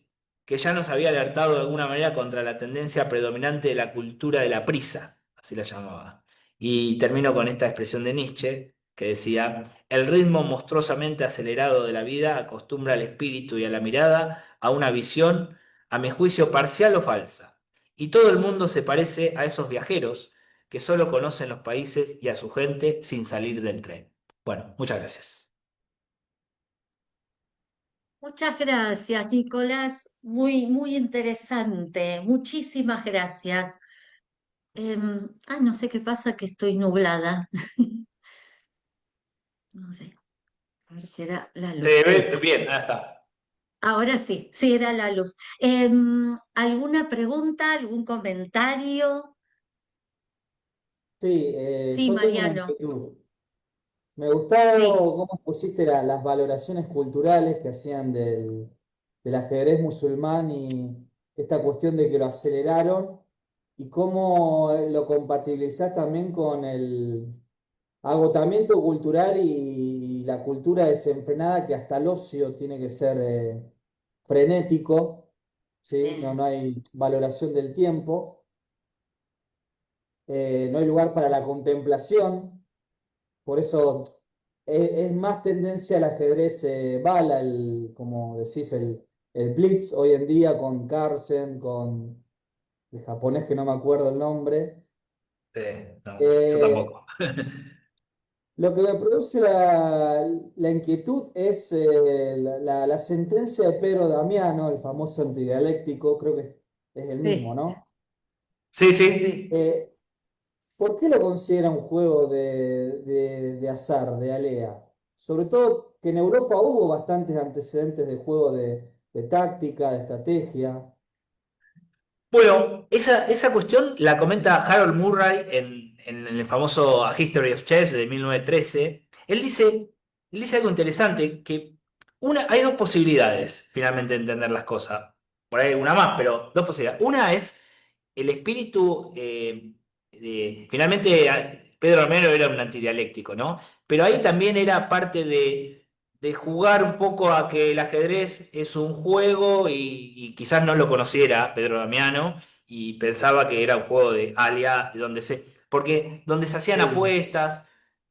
que ya nos había alertado de alguna manera contra la tendencia predominante de la cultura de la prisa, así la llamaba. Y termino con esta expresión de Nietzsche, que decía, el ritmo monstruosamente acelerado de la vida acostumbra al espíritu y a la mirada a una visión, a mi juicio, parcial o falsa. Y todo el mundo se parece a esos viajeros que solo conocen los países y a su gente sin salir del tren. Bueno, muchas gracias. Muchas gracias, Nicolás. Muy, muy interesante. Muchísimas gracias. No sé qué pasa, que estoy nublada. No sé, a ver si era la ¿Te luz. Ahí ves está. bien? Ah, está. Ahora sí, sí era la luz. ¿Alguna pregunta, algún comentario? Sí, Sí, yo tengo una Mariano. inquietud. Me gustó Sí. cómo pusiste las valoraciones culturales que hacían del ajedrez musulmán y esta cuestión de que lo aceleraron y cómo lo compatibilizás también con el agotamiento cultural y la cultura desenfrenada que hasta el ocio tiene que ser frenético, ¿sí? No, Sí. no hay valoración del tiempo, no hay lugar para la contemplación, por eso es más tendencia al ajedrez bala, como decís, el blitz hoy en día con Carlsen, con el japonés que no me acuerdo el nombre. Sí, no, yo Eh, tampoco. Lo que me produce la inquietud es la sentencia de Pedro Damiano, el famoso antidialéctico, creo que es el mismo, Sí, ¿no? Sí, sí. Eh, ¿Por qué lo considera un juego de azar, de alea? Sobre todo que en Europa hubo bastantes antecedentes de juego de táctica, de estrategia. Bueno, esa cuestión la comenta Harold Murray en el famoso A History of Chess de 1913. Él dice algo interesante, que hay dos posibilidades finalmente de entender las cosas. Por ahí hay una más, pero dos posibilidades. Una es el espíritu, finalmente Pedro Romero era un antidialéctico, ¿no? Pero ahí también era parte de jugar un poco a que el ajedrez es un juego y quizás no lo conociera Pedro Damiano y pensaba que era un juego de alia, porque donde se hacían Sí, apuestas,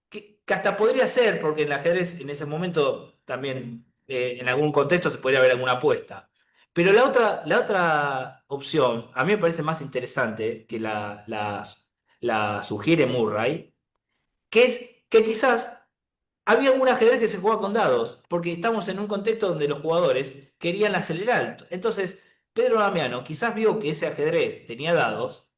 que hasta podría ser, porque en el ajedrez en ese momento también en algún contexto se podría ver alguna apuesta. Pero la otra opción, a mí me parece más interesante que la sugiere Murray, que es que quizás había algún ajedrez que se jugaba con dados, porque estamos en un contexto donde los jugadores querían acelerar. Entonces, Pedro Damiano quizás vio que ese ajedrez tenía dados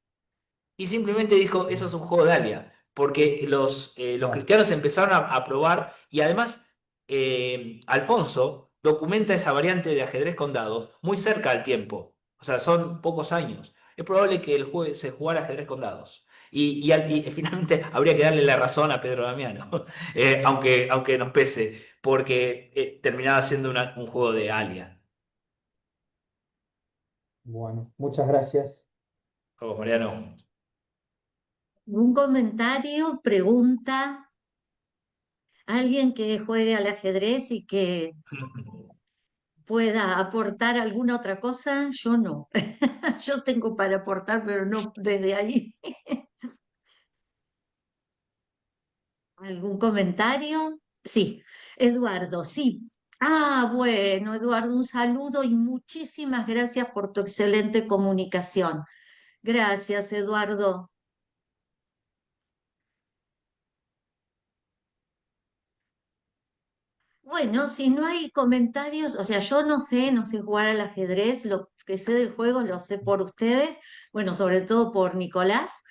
y simplemente dijo, eso es un juego de Alia, porque los claro. cristianos empezaron a probar y además Alfonso documenta esa variante de ajedrez con dados muy cerca al tiempo, o sea, son pocos años. Es probable que se jugara ajedrez con dados. Y finalmente habría que darle la razón a Pedro Damiano, aunque nos pese, porque terminaba siendo un juego de Alia. Bueno, muchas gracias. Vamos, Mariano. ¿un comentario, pregunta, alguien que juegue al ajedrez y que pueda aportar alguna otra cosa? Yo no. Yo tengo para aportar, pero no desde ahí. ¿Algún comentario? Sí, Eduardo, sí. Ah, bueno, Eduardo, un saludo y muchísimas gracias por tu excelente comunicación. Gracias, Eduardo. Bueno, si no hay comentarios, o sea, yo no sé jugar al ajedrez, lo que sé del juego lo sé por ustedes, bueno, sobre todo por Nicolás,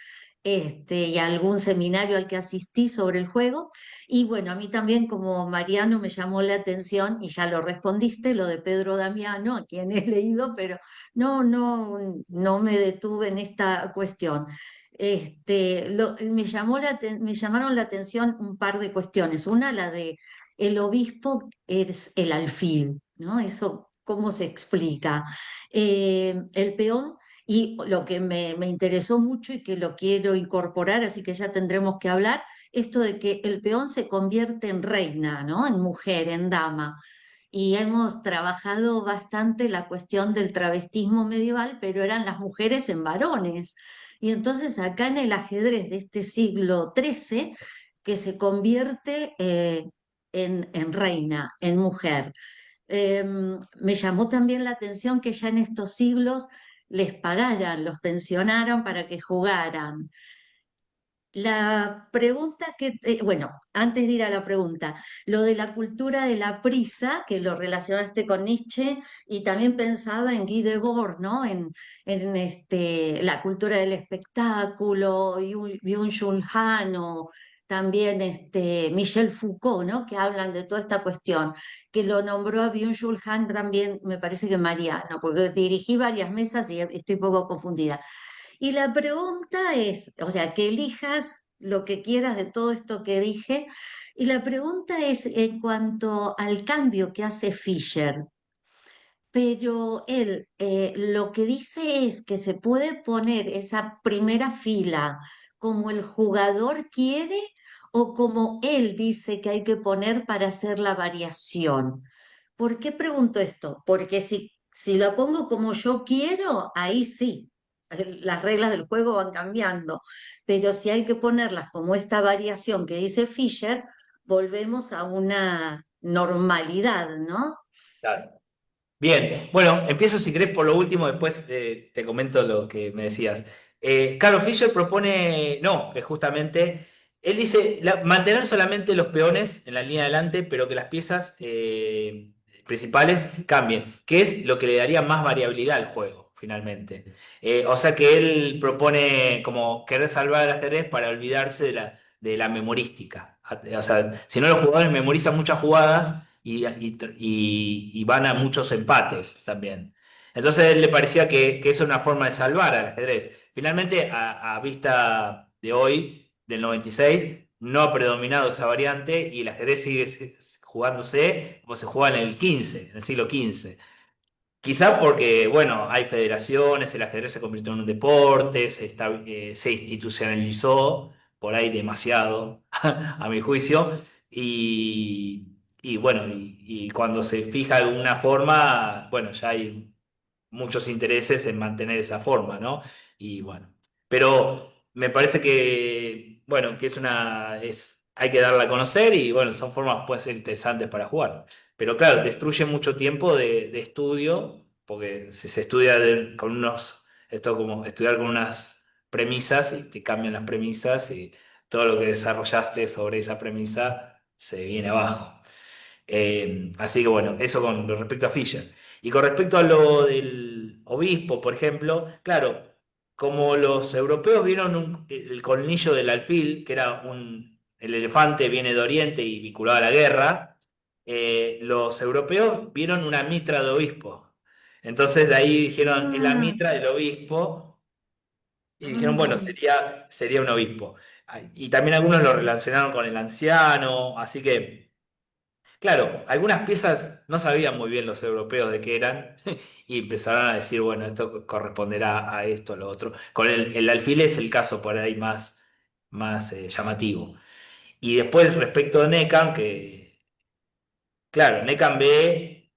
y algún seminario al que asistí sobre el juego. Y bueno, a mí también como Mariano me llamó la atención, y ya lo respondiste, lo de Pedro Damiano, a quien he leído, pero no me detuve en esta cuestión. Me llamaron la atención un par de cuestiones. Una, la de el obispo es el alfil, ¿no? Eso, ¿cómo se explica? El peón, y lo que me interesó mucho y que lo quiero incorporar, así que ya tendremos que hablar, esto de que el peón se convierte en reina, ¿no? En mujer, en dama. Y hemos trabajado bastante la cuestión del travestismo medieval, pero eran las mujeres en varones. Y entonces acá en el ajedrez de este siglo XIII, que se convierte en reina, en mujer. Me llamó también la atención que ya en estos siglos les pagaran, los pensionaran para que jugaran. La pregunta bueno, antes de ir a la pregunta, lo de la cultura de la prisa, que lo relacionaste con Nietzsche, y también pensaba en Guy Debord, ¿no? En la cultura del espectáculo, Byung-Chul Han, o también Michel Foucault, ¿no? Que hablan de toda esta cuestión, que lo nombró a Byung-Chul Han también, me parece que Mariano, porque dirigí varias mesas y estoy un poco confundida. Y la pregunta es, o sea, que elijas lo que quieras de todo esto que dije, y la pregunta es en cuanto al cambio que hace Fisher, pero él lo que dice es que se puede poner esa primera fila como el jugador quiere o como él dice que hay que poner para hacer la variación. ¿Por qué pregunto esto? Porque si lo pongo como yo quiero, ahí sí, las reglas del juego van cambiando, pero si hay que ponerlas como esta variación que dice Fisher, volvemos a una normalidad, ¿no? Claro. Bien, bueno, empiezo si querés por lo último, después te comento lo que me decías. Carl Fisher propone, no, que justamente, él dice mantener solamente los peones en la línea de adelante, pero que las piezas principales cambien, que es lo que le daría más variabilidad al juego, finalmente. O sea que él propone como querer salvar al ajedrez para olvidarse de la memorística. O sea, si no los jugadores memorizan muchas jugadas y van a muchos empates también. Entonces a él le parecía que eso era una forma de salvar al ajedrez. Finalmente, a vista de hoy, del 96, no ha predominado esa variante y el ajedrez sigue jugándose como se juega en el 15, en el siglo XV. Quizá porque, bueno, hay federaciones, el ajedrez se convirtió en un deporte, se institucionalizó, por ahí demasiado, a mi juicio, y bueno, y cuando se fija alguna forma, bueno, ya hay muchos intereses en mantener esa forma, ¿no? Y bueno, pero me parece que, bueno, que hay que darla a conocer y bueno, son formas pueden ser interesantes para jugar. Pero claro, destruye mucho tiempo de estudio, porque si se estudia con esto como estudiar con unas premisas y te cambian las premisas y todo lo que desarrollaste sobre esa premisa se viene abajo. Así que bueno, eso con respecto a Fisher. Y con respecto a lo del obispo, por ejemplo, claro, como los europeos vieron el colmillo del alfil, que era el elefante viene de Oriente y vinculado a la guerra, los europeos vieron una mitra de obispo. Entonces de ahí dijeron, es la Ah, mitra del obispo, y dijeron, bueno, mm. sería un obispo. Y también algunos lo relacionaron con el anciano, así que... Claro, algunas piezas no sabían muy bien los europeos de qué eran y empezaron a decir, bueno, esto corresponderá a esto, a lo otro. Con el alfil es el caso por ahí más llamativo. Y después respecto de Necan, que claro, Necan ve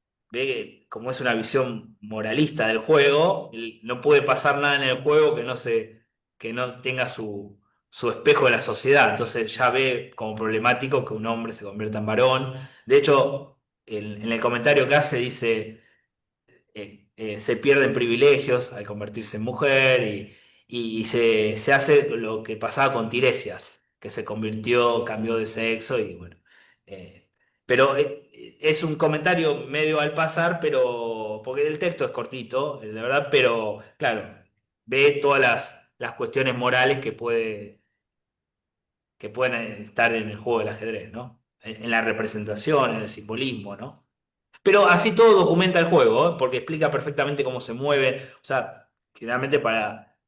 como es una visión moralista del juego, no puede pasar nada en el juego que no tenga su espejo en la sociedad. Entonces ya ve como problemático que un hombre se convierta en varón. De hecho, en el comentario que hace dice se pierden privilegios al convertirse en mujer y se hace lo que pasaba con Tiresias, que cambió de sexo y bueno. eh, pero es un comentario medio al pasar, pero porque el texto es cortito, la verdad, pero claro, ve todas las cuestiones morales que pueden estar en el juego del ajedrez, ¿no? En la representación, en el simbolismo, ¿no? Pero así todo documenta el juego, ¿eh? Porque explica perfectamente cómo se mueve. O sea, generalmente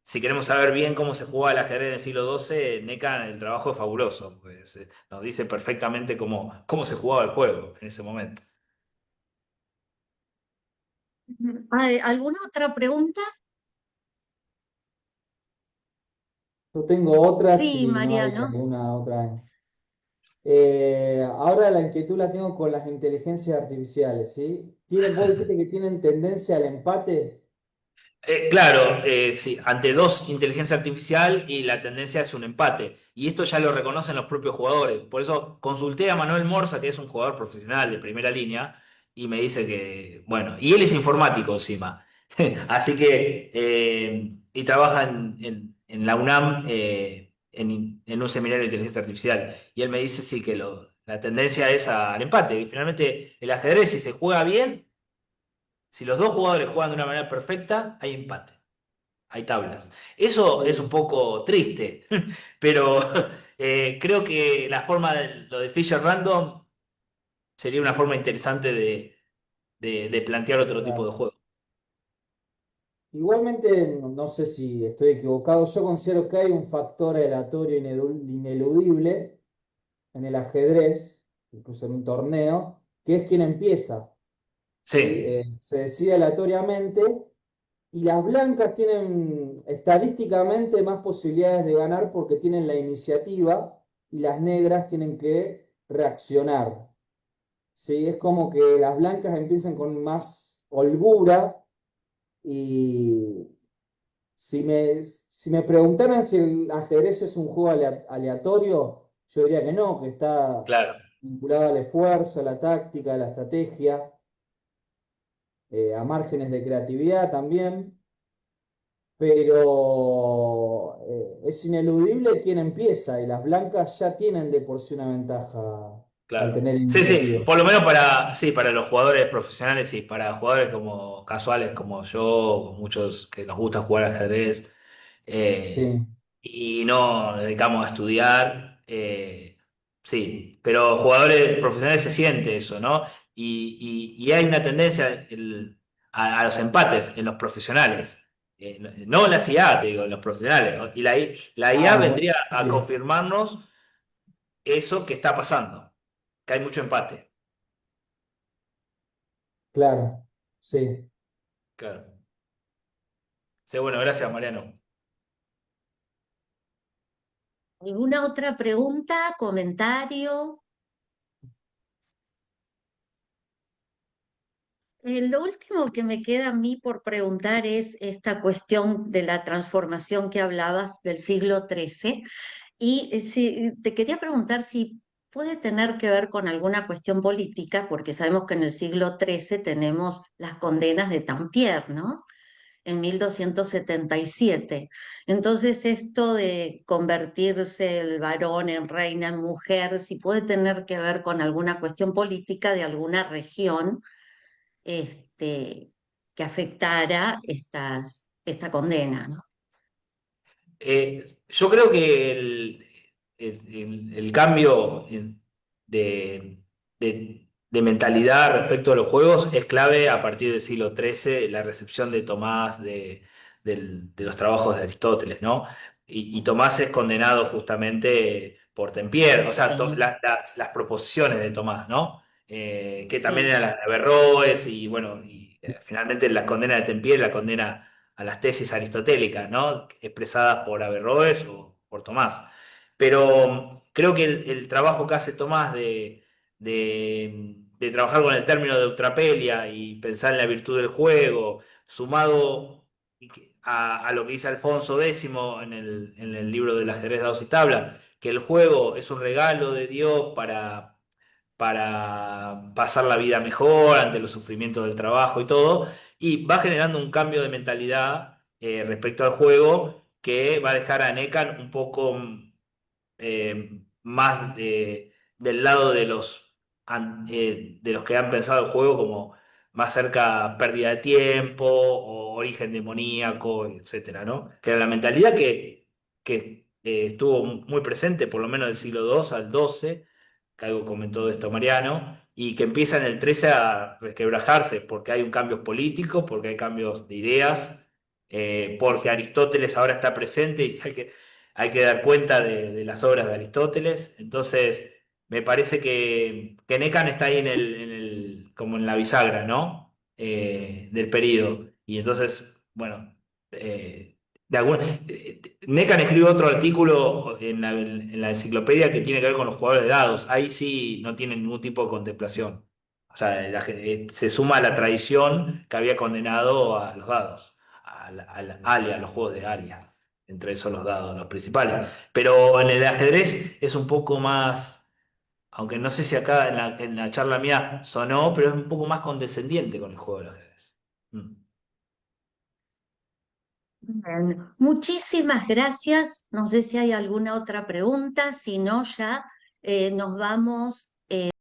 si queremos saber bien cómo se jugaba el ajedrez en el siglo XII, NECA, el trabajo es fabuloso, pues nos dice perfectamente cómo se jugaba el juego en ese momento. ¿Hay alguna otra pregunta? Yo tengo otras Sí, si no hay Mariano. alguna otra. Ahora la inquietud la tengo con las inteligencias artificiales, ¿sí? Vos dijiste que tienen tendencia al empate. Claro, sí, ante dos, inteligencia artificial y la tendencia es un empate. Y esto ya lo reconocen los propios jugadores. Por eso consulté a Manuel Morza, que es un jugador profesional de primera línea, y me dice que, bueno, y él es informático encima. Así que, y trabaja en la UNAM en un seminario de inteligencia artificial. Y él me dice, sí, que la tendencia es al empate. Y finalmente, el ajedrez, si se juega bien, si los dos jugadores juegan de una manera perfecta, hay empate. Hay tablas. Eso es un Sí, poco triste, pero creo que lo de Fisher Random sería una forma interesante de plantear otro tipo de claro. juego. Igualmente, no sé si estoy equivocado, yo considero que hay un factor aleatorio ineludible en el ajedrez, incluso en un torneo, que es quien empieza, ¿sí? Sí, Se decide aleatoriamente y las blancas tienen estadísticamente más posibilidades de ganar porque tienen la iniciativa y las negras tienen que reaccionar. ¿Sí? Es como que las blancas empiezan con más holgura y si me preguntaran si el ajedrez es un juego aleatorio, yo diría que no, que está Claro. vinculado al esfuerzo, a la táctica, a la estrategia, a márgenes de creatividad también, pero es ineludible quién empieza y las blancas ya tienen de por sí una ventaja al Claro. tener Sí, sí, iniciativa. por lo menos para, sí, para los jugadores profesionales y para jugadores como casuales como yo, muchos que nos gusta jugar al ajedrez Sí, y no nos dedicamos a estudiar, sí, pero jugadores profesionales se siente eso, ¿no? Y hay una tendencia a los empates en los profesionales. No la IA, te digo, en los profesionales. Y la IA bueno, vendría a sí, confirmarnos eso que está pasando, que hay mucho empate. claro, sí. Claro. Sí, bueno, gracias, Mariano. ¿Alguna otra pregunta, comentario? Lo último que me queda a mí por preguntar es esta cuestión de la transformación que hablabas del siglo XIII. Y si, te quería preguntar si puede tener que ver con alguna cuestión política, porque sabemos que en el siglo XIII tenemos las condenas de Tampierre, ¿no? En 1277. Entonces, esto de convertirse el varón en reina, en mujer, si puede tener que ver con alguna cuestión política de alguna región este, que afectara esta condena, ¿no? Yo creo que el cambio de mentalidad respecto a los juegos es clave a partir del siglo XIII, la recepción de Tomás de los trabajos de Aristóteles, ¿no? Y Tomás es condenado justamente por Tempier, o sea, Sí, las proposiciones de Tomás, ¿no? Que también sí, eran las de Averroes y bueno, finalmente la condena de Tempier, la condena a las tesis aristotélicas, ¿no? Expresadas por Averroes o por Tomás. Pero creo que el trabajo que hace Tomás de trabajar con el término de eutrapelia y pensar en la virtud del juego, sumado a lo que dice Alfonso X en el libro del ajedrez, dados y tablas, que el juego es un regalo de Dios para pasar la vida mejor ante los sufrimientos del trabajo y todo, y va generando un cambio de mentalidad respecto al juego que va a dejar a Necan un poco más del lado de los que han pensado el juego como más cerca pérdida de tiempo o origen demoníaco, etcétera, ¿no? Que era la mentalidad que estuvo muy presente, por lo menos del siglo II al XII, que algo comentó de esto Mariano, y que empieza en el XIII a resquebrajarse porque hay un cambio político, porque hay cambios de ideas, porque Aristóteles ahora está presente y hay que dar cuenta de las obras de Aristóteles. Entonces, me parece que Necan está ahí como en la bisagra, ¿no? Del periodo. Y entonces, bueno, de algún- Necan escribió otro artículo en la enciclopedia que tiene que ver con los jugadores de dados. Ahí sí no tiene ningún tipo de contemplación. O sea, se suma a la tradición que había condenado a los dados, al Alia, a los juegos de Alia, entre esos los dados, los principales. Pero en el ajedrez es un poco más, aunque no sé si acá en la charla mía sonó, pero es un poco más condescendiente con el juego del ajedrez. Mm. bien. Muchísimas gracias. No sé si hay alguna otra pregunta, si no, ya nos vamos.